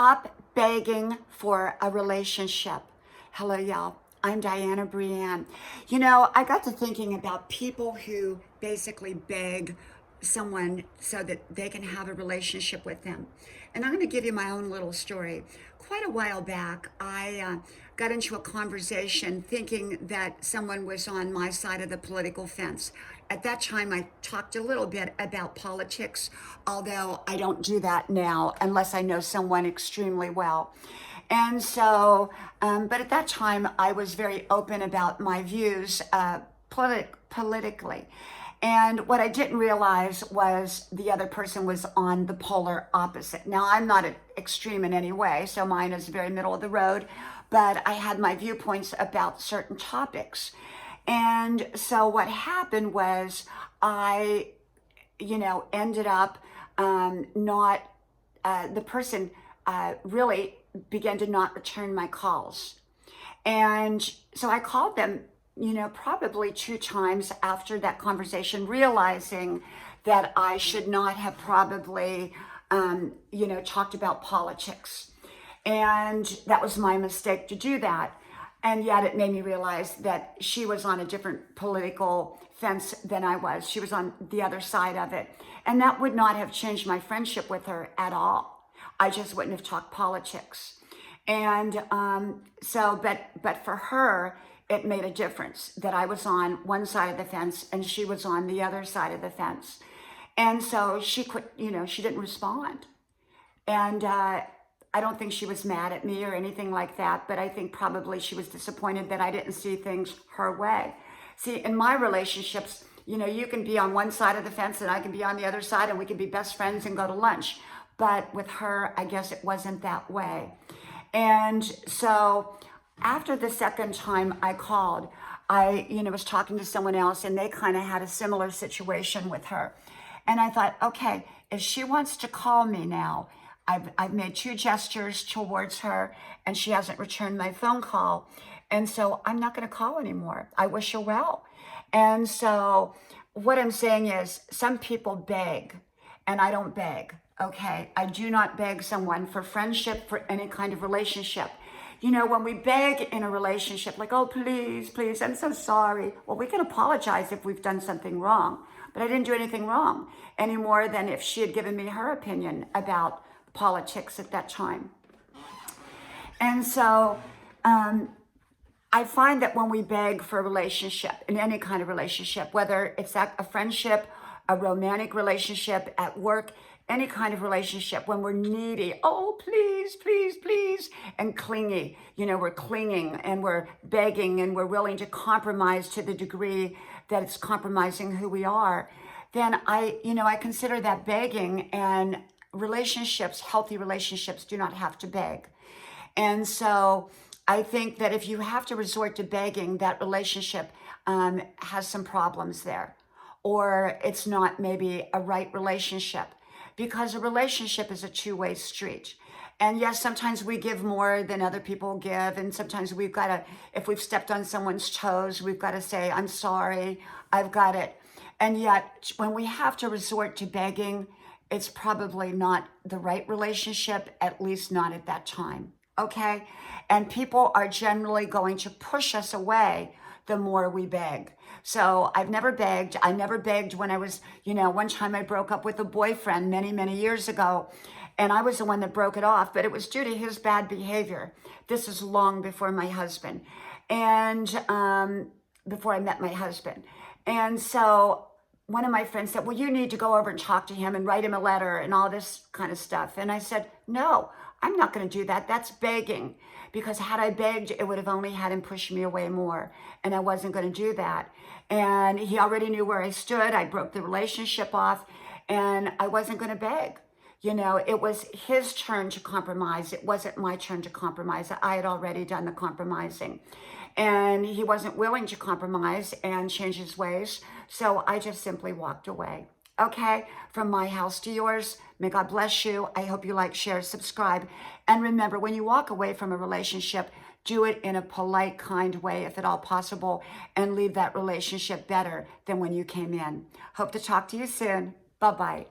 Stop begging for a relationship. Hello, y'all. I'm Diana Brienne. You know, I got to thinking about people who basically beg someone so that they can have a relationship with them. And I'm going to give you my own little story. Quite a while back, I got into a conversation thinking that someone was on my side of the political fence. At that time, I talked a little bit about politics, although I don't do that now unless I know someone extremely well. And so, but at that time, I was very open about my views politically. And what I didn't realize was the other person was on the polar opposite. Now, I'm not an extreme in any way, so mine is very middle of the road, but I had my viewpoints about certain topics. And so what happened was I, ended up not, the person really began to not return my calls. And so I called them, probably 2 times after that conversation, realizing that I should not have probably, talked about politics. And that was my mistake to do that. And yet it made me realize that she was on a different political fence than I was. She was on the other side of it. And that would not have changed my friendship with her at all. I just wouldn't have talked politics. And but for her, it made a difference that I was on one side of the fence and she was on the other side of the fence. And so she she didn't respond. And I don't think she was mad at me or anything like that, but I think probably she was disappointed that I didn't see things her way. See, in my relationships, you can be on one side of the fence and I can be on the other side and we can be best friends and go to lunch. But with her, I guess it wasn't that way. And so after the second time I called, I, was talking to someone else and they kind of had a similar situation with her. And I thought, okay, if she wants to call me now, I've made 2 gestures towards her and she hasn't returned my phone call. And so I'm not going to call anymore. I wish her well. And so what I'm saying is some people beg and I don't beg. Okay. I do not beg someone for friendship, for any kind of relationship. When we beg in a relationship, like, oh, please, please, I'm so sorry. Well, we can apologize if we've done something wrong, but I didn't do anything wrong any more than if she had given me her opinion about politics at that time. And so I find that when we beg for a relationship, in any kind of relationship, whether it's a friendship, a romantic relationship, at work, any kind of relationship, when we're needy, oh, please, please, please, and clingy, we're clinging and we're begging and we're willing to compromise to the degree that it's compromising who we are, then I consider that begging. And relationships, healthy relationships, do not have to beg. And so I think that if you have to resort to begging, that relationship has some problems there, or it's not maybe a right relationship, because a relationship is a 2-way street. And yes, sometimes we give more than other people give. And sometimes we've got to, if we've stepped on someone's toes, we've got to say, I'm sorry, I've got it. And yet when we have to resort to begging, it's probably not the right relationship, at least not at that time, okay? And people are generally going to push us away the more we beg. So I've never begged. I never begged when I was, one time I broke up with a boyfriend many, many years ago, and I was the one that broke it off, but it was due to his bad behavior. This is long before my husband, and before I met my husband. And so one of my friends said, well, you need to go over and talk to him and write him a letter and all this kind of stuff. And I said, no, I'm not going to do that. That's begging. Because had I begged, it would have only had him push me away more. And I wasn't going to do that. And he already knew where I stood. I broke the relationship off and I wasn't going to beg. It was his turn to compromise. It wasn't my turn to compromise. I had already done the compromising. And he wasn't willing to compromise and change his ways. So I just simply walked away. Okay, from my house to yours, may God bless you. I hope you like, share, subscribe. And remember, when you walk away from a relationship, do it in a polite, kind way, if at all possible, and leave that relationship better than when you came in. Hope to talk to you soon. Bye-bye.